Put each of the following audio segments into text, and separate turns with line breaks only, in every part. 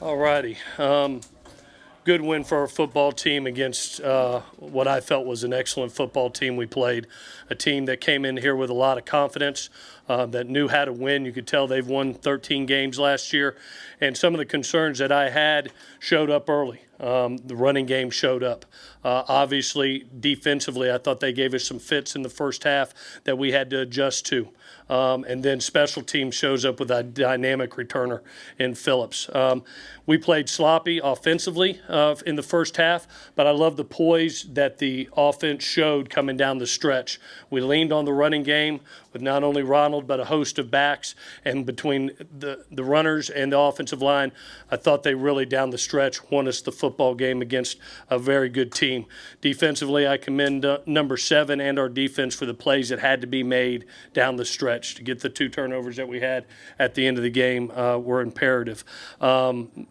All righty. Good win for our football team against what I felt was an excellent football team we played. A team that came in here with a lot of confidence, that knew how to win. You could tell they've won 13 games last year. And some of the concerns that I had showed up early. The running game showed up. Obviously, defensively, I thought they gave us some fits in the first half that we had to adjust to. And then special teams shows up with a dynamic returner in Phillips. We played sloppy offensively in the first half, but I love the poise that the offense showed coming down the stretch. We leaned on the running game with not only Ronald but a host of backs, and between the runners and the offensive line, I thought they really down the stretch won us the football game against a very good team. Defensively, I commend number 7 and our defense for the plays that had to be made down the stretch to get the 2 turnovers that we had at the end of the game were imperative.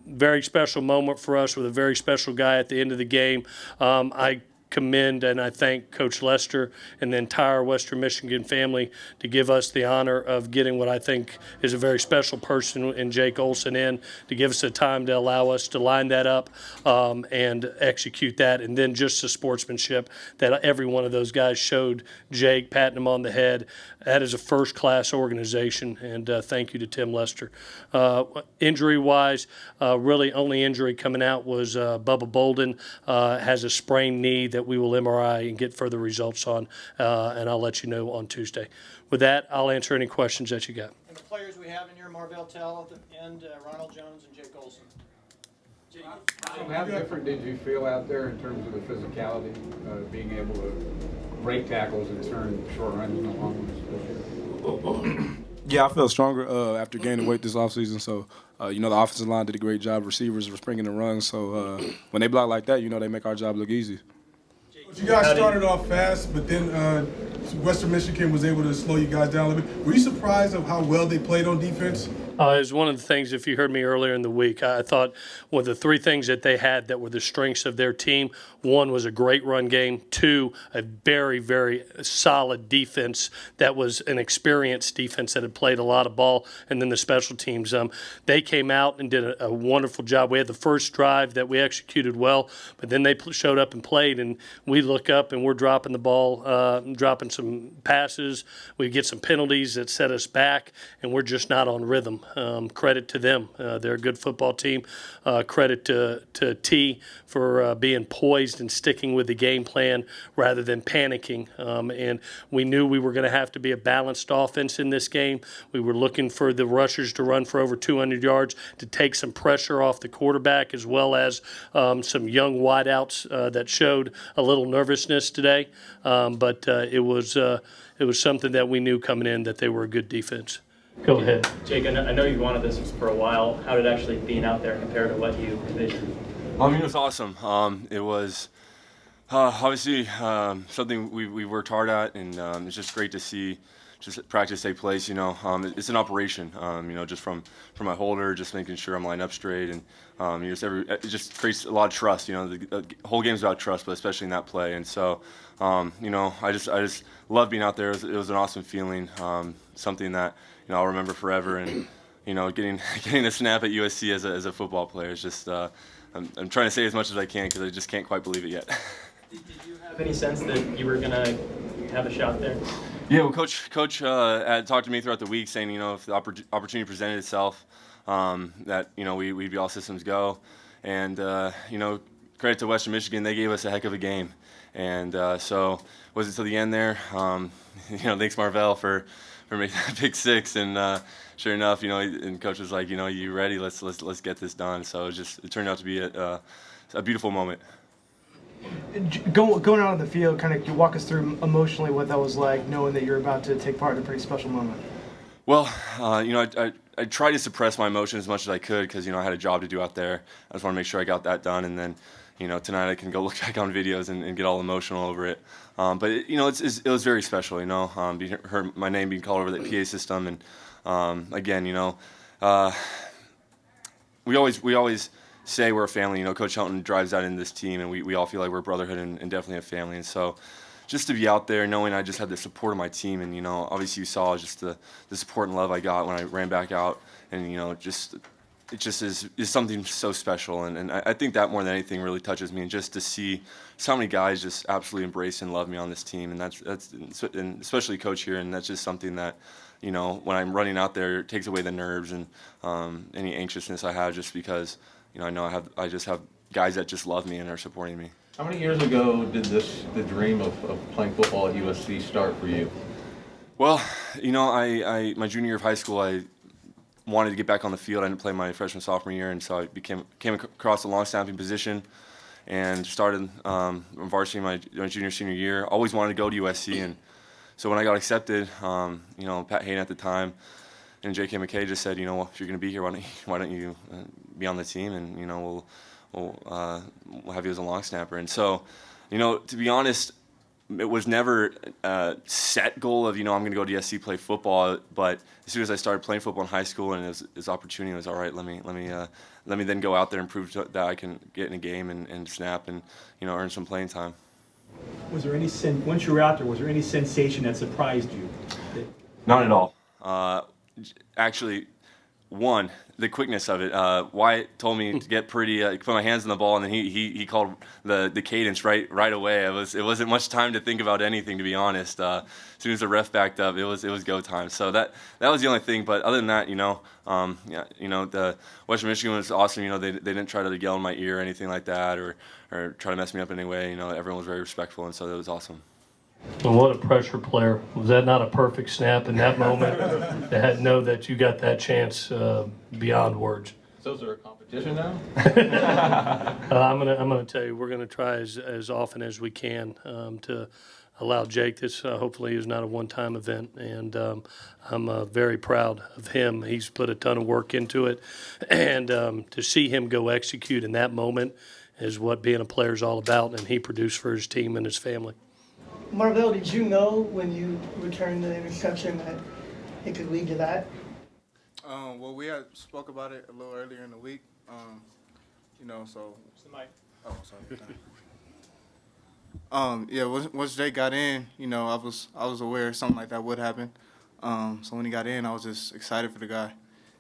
Very special moment for us with a very special guy at the end of the game. I commend and I thank Coach Lester and the entire Western Michigan family to give us the honor of getting what I think is a very special person in Jake Olson in, to give us the time to allow us to line that up and execute that. And then just the sportsmanship that every one of those guys showed Jake, patting him on the head. That is a first-class organization, and thank you to Tim Lester. Injury-wise, really only injury coming out was Bubba Bolden has a sprained knee that we will MRI and get further results on, and I'll let you know on Tuesday. With that, I'll answer any questions that you got.
And the players we have in here, Marvell Tell and Ronald Jones and Jake Olson.
How different did you feel out there in terms of the physicality, being able to break tackles and turn short runs into long ones?
Yeah, I felt stronger after gaining weight this offseason. So, the offensive line did a great job. Receivers were springing and runs. So, when they block like that, they make our job look easy.
You guys started off fast, but then Western Michigan was able to slow you guys down a little bit. Were you surprised of how well they played on defense?
It was one of the things, if you heard me earlier in the week, I thought one of the 3 things that they had that were the strengths of their team, 1 was a great run game, 2, a very, very solid defense that was an experienced defense that had played a lot of ball, and then the special teams. They came out and did a wonderful job. We had the first drive that we executed well, but then they showed up and played, and we look up and we're dropping the ball, dropping some passes. We get some penalties that set us back, and we're just not on rhythm. Credit to them. They're a good football team. Credit to T for being poised and sticking with the game plan rather than panicking. And we knew we were going to have to be a balanced offense in this game. We were looking for the rushers to run for over 200 yards to take some pressure off the quarterback, as well as some young wideouts that showed a little nervousness today. But it was something that we knew coming in that they were a good defense. Go ahead.
Jake, I know you've wanted this for a while. How did actually being out there compare to what you envisioned?
It was awesome. It was obviously something we worked hard at, and it's just great to see just practice take place. It's an operation. Just from my holder, just making sure I'm lined up straight, and it just creates a lot of trust. The whole game's about trust, but especially in that play. And so, I just love being out there. It was an awesome feeling. Something that I'll remember forever. And getting a snap at USC as a football player is just. I'm trying to say as much as I can because I just can't quite believe it yet.
Did you have any sense that you were going to have a shot there?
Yeah, well, Coach had talked to me throughout the week saying, if the opportunity presented itself, that, we'd be all systems go. And, credit to Western Michigan, they gave us a heck of a game. And so it wasn't until the end there. Thanks, Marvell, for making that pick 6. And sure enough, and Coach was like, you ready? Let's get this done. So it turned out to be a beautiful moment.
Going out on the field, kind of walk us through emotionally what that was like, knowing that you're about to take part in a pretty special moment.
Well, I tried to suppress my emotions as much as I could because, I had a job to do out there. I just want to make sure I got that done, and then, tonight I can go look back on videos and get all emotional over it. But it was very special. Heard my name being called over the PA system, and again, we always say we're a family. Coach Helton drives that into this team, and we all feel like we're a brotherhood and definitely a family. And so, just to be out there, knowing I just had the support of my team, and obviously you saw just the support and love I got when I ran back out, and just it just is something so special, and I think that more than anything really touches me, and just to see so many guys just absolutely embrace and love me on this team, and that's and especially coach here, and that's just something that, you know, when I'm running out there, it takes away the nerves and any anxiousness I have, just because, you know, I just have guys that just love me and are supporting me.
How many years ago did the dream of playing football at USC start for you?
Well, you know, my junior year of high school, I wanted to get back on the field. I didn't play my freshman, sophomore year, and so I came across the long snapping position and started varsity my junior, senior year. Always wanted to go to USC, and so when I got accepted, you know, Pat Hayden at the time and J.K. McKay just said, you know, well, if you're going to be here, why don't you be on the team, and, you know, we'll have you as a long snapper. And so, you know, to be honest, it was never a set goal of, you know, I'm going to go to USC play football. But as soon as I started playing football in high school and his opportunity was, all right, let me then go out there and prove that I can get in a game and snap and, you know, earn some playing time.
Was there any once you were out there, was there any sensation that surprised you?
Not at all. Actually, one, the quickness of it. Wyatt told me to get pretty, put my hands on the ball, and then he called the cadence right away. It wasn't much time to think about anything, to be honest. As soon as the ref backed up, it was go time. So that was the only thing. But other than that, you know, yeah, you know, the Western Michigan was awesome. You know, they didn't try to yell in my ear or anything like that, or try to mess me up in any way. You know, everyone was very respectful, and so that was awesome.
And what a pressure player. Was that not a perfect snap in that moment? To know that you got that chance beyond words.
So is there a competition now?
I'm gonna tell you, we're gonna try as often as we can to allow Jake. This hopefully is not a one-time event, and I'm very proud of him. He's put a ton of work into it, and to see him go execute in that moment is what being a player is all about, and he produced for his team and his family.
Marvell, did you know when you returned the interception that it could lead to that?
Well, we had spoke about it a little earlier in the week. You know, so. Oh, sorry. Yeah. Once Jake got in, you know, I was aware something like that would happen. So when he got in, I was just excited for the guy,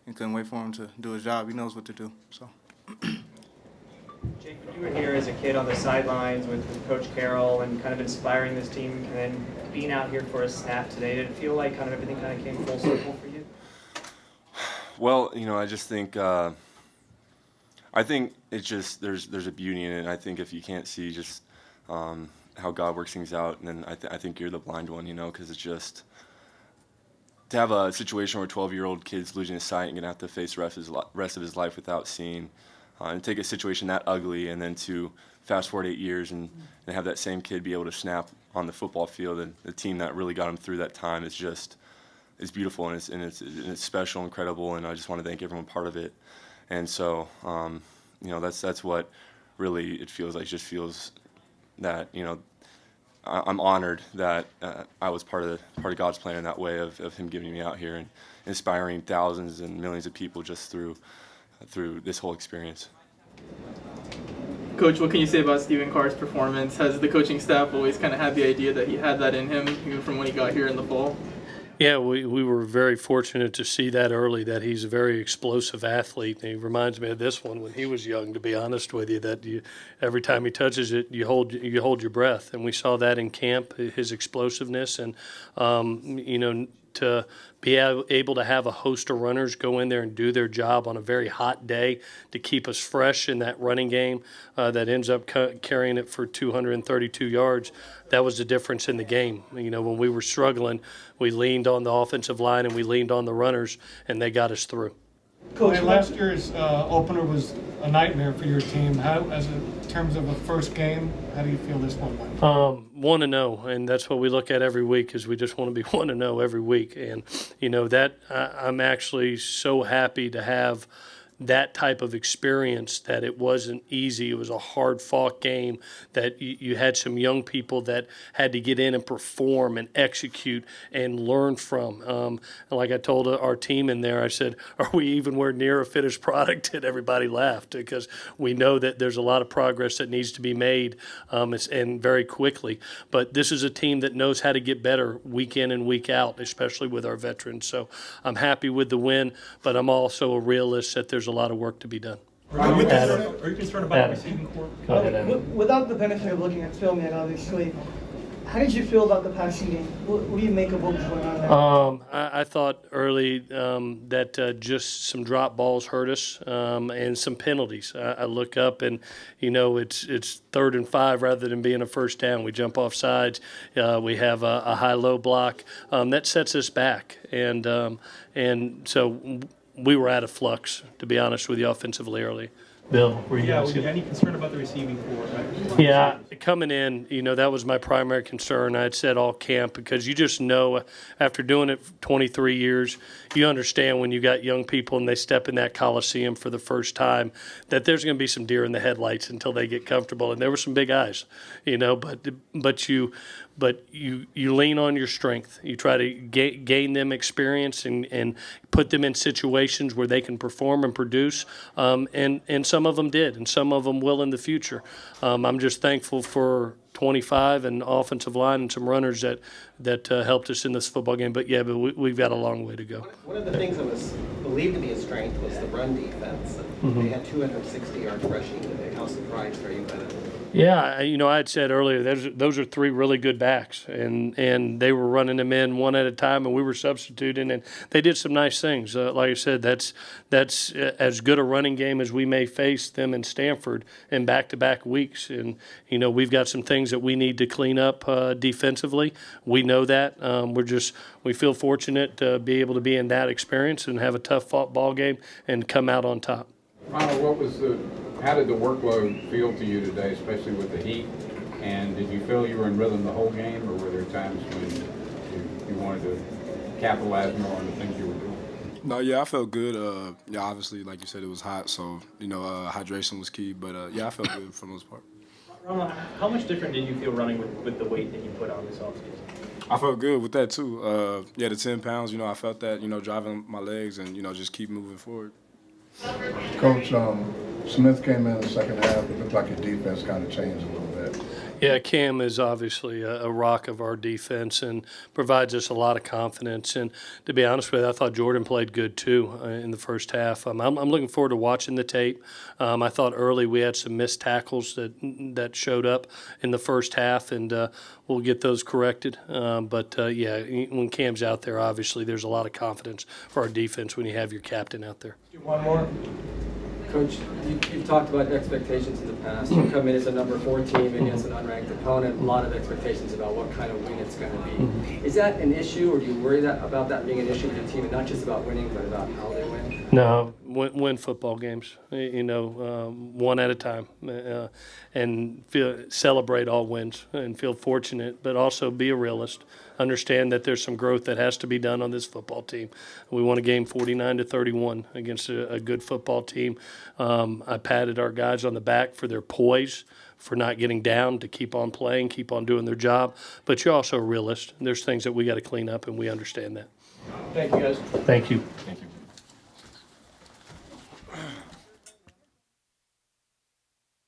and couldn't wait for him to do his job. He knows what to do. So.
Jake, when you were here as a kid on the sidelines with Coach Carroll and kind of inspiring this team, and then being out here for a snap today, did it feel like kind of everything kind of came full circle for you?
Well, you know, I just think I think it's just there's a beauty in it. And I think if you can't see just how God works things out, then I think you're the blind one, you know, because it's just to have a situation where a 12-year-old kid's losing his sight and gonna have to face the rest of his life without seeing. And take a situation that ugly and then to fast forward 8 years and have that same kid be able to snap on the football field, and the team that really got him through that time is beautiful, and it's special, incredible, and I just want to thank everyone part of it. And so, you know, that's what really it feels like. It just feels that, you know, I'm honored that I was part of God's plan in that way of Him giving me out here and inspiring thousands and millions of people just through this whole experience.
Coach, what can you say about Stephen Carr's performance? Has the coaching staff always kind of had the idea that he had that in him, even from when he got here in the fall?
Yeah, we were very fortunate to see that early, that he's a very explosive athlete. And he reminds me of this one when he was young, to be honest with you, that every time he touches it, you hold your breath. And we saw that in camp, his explosiveness. And, you know, to be able to have a host of runners go in there and do their job on a very hot day to keep us fresh in that running game that ends up carrying it for 232 yards, that was the difference in the game. You know, when we were struggling, we leaned on the offensive line and we leaned on the runners, and they got us through.
Coach, last year's opener was a nightmare for your team. How, in terms of a first game, how do you feel this one went?
1-0, and that's what we look at every week, is we just want to be 1-0 every week. And, you know, that I'm actually so happy to have that type of experience, that it wasn't easy. It was a hard-fought game, that you had some young people that had to get in and perform and execute and learn from. And like I told our team in there, I said, are we even near a finished product? And everybody laughed, because we know that there's a lot of progress that needs to be made, and very quickly. But this is a team that knows how to get better week in and week out, especially with our veterans. So I'm happy with the win, but I'm also a realist that there's a lot of work to be done.
Are you concerned about the receiving corps?
Go ahead, Adam.
Without the benefit of looking at film yet, obviously, how did you feel about the passing game? What do you make of what was going on there?
I thought early that just some drop balls hurt us and some penalties. I look up and, it's 3rd and 5 rather than being a first down. We jump off sides. We have a high-low block. That sets us back. And so we were out of flux, to be honest with you, offensively early. Bill, were you
any concern about the receiving corps? Right?
Yeah, coming in, that was my primary concern. I had said all camp because you just know after doing it for 23 years, you understand when you got young people and they step in that coliseum for the first time that there's going to be some deer in the headlights until they get comfortable. And there were some big eyes, but you lean on your strength. You try to gain them experience and put them in situations where they can perform and produce. And some of them did, and some of them will in the future. I'm just thankful for 25 and offensive line and some runners that helped us in this football game. But we've got a long way to go.
One of the things that was believed to be a strength was the run defense. They had 260 yards rushing today. How surprised are you by that?
Yeah, I had said earlier those are 3 really good backs, and they were running them in one at a time, and we were substituting, and they did some nice things. Like I said, that's as good a running game as we may face them in Stanford in back-to-back weeks, and we've got some things that we need to clean up defensively. We know that. We feel fortunate to be able to be in that experience and have a tough ball game and come out on top.
Ronald, how did the workload feel to you today, especially with the heat? And did you feel you were in rhythm the whole game, or were there times when you wanted to capitalize more on the things you were doing?
No, yeah, I felt good. Obviously, like you said, it was hot, so hydration was key. But I felt good for the most part.
Ronald, how much different did you feel running with the weight that you put on this offseason?
I felt good with that too. The 10 pounds, I felt that, driving my legs and just keep moving forward.
Coach, Smith came in the second half. It looked like your defense kind of changed a little bit.
Yeah, Cam is obviously a rock of our defense and provides us a lot of confidence. And to be honest with you, I thought Jordan played good too in the first half. I'm looking forward to watching the tape. I thought early we had some missed tackles that showed up in the first half, and we'll get those corrected. When Cam's out there, obviously there's a lot of confidence for our defense when you have your captain out there.
One more.
Coach, you've talked about expectations in the past. You come in as a number 4 team against an unranked opponent, a lot of expectations about what kind of win it's going to be. Is that an issue, or do you worry about that being an issue with your team, and not just about winning, but about how they win?
No, win football games, one at a time, and celebrate all wins and feel fortunate, but also be a realist. Understand that there's some growth that has to be done on this football team. We won a game 49-31 against a good football team. I patted our guys on the back for their poise, for not getting down, to keep on playing, keep on doing their job. But you're also a realist. There's things that we got to clean up, and we understand that.
Thank you, guys.
Thank you.
Thank you.